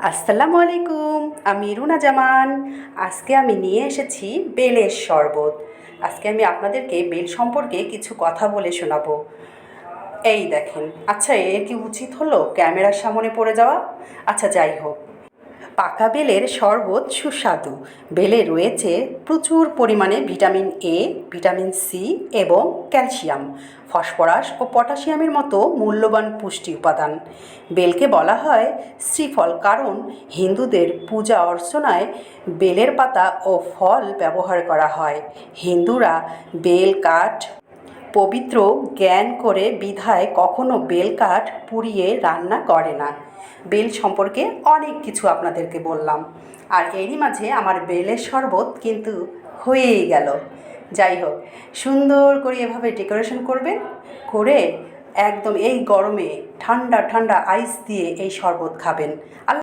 আসসালামু আলাইকুম, আমি রুনা জামান। আজকে আমি নিয়ে এসেছি বেলের শরবত। আজকে আমি আপনাদেরকে বেল সম্পর্কে কিছু কথা বলে শোনাবো। এই দেখেন, আচ্ছা এর কি উচিত হলো ক্যামেরার সামনে পড়ে যাওয়া? আচ্ছা যাই হোক, পাকা বেলের শরবত সুস্বাদু। বেলে রয়েছে প্রচুর পরিমাণে ভিটামিন এ, ভিটামিন সি এবং ক্যালসিয়াম, ফসফরাস ও পটাশিয়ামের মতো মূল্যবান পুষ্টি উপাদান। বেলকে বলা হয় শ্রীফল কারণ হিন্দুদের পূজা অর্চনায় বেলের পাতা ও ফল ব্যবহার করা হয়। হিন্দুরা বেল কাঠ পবিত্র জ্ঞান করে বিধায় কখনো বেল কাঠ পুড়িয়ে রান্না করে না। বেল সম্পর্কে অনেক কিছু আপনাদেরকে বললাম, আর এরই মাঝে আমার বেলের শরবত কিন্তু হয়েই গেল। যাই হোক, সুন্দর করে এভাবে ডেকোরেশন করবেন, করে একদম এই গরমে ঠান্ডা ঠান্ডা আইস দিয়ে এই শরবত খাবেন।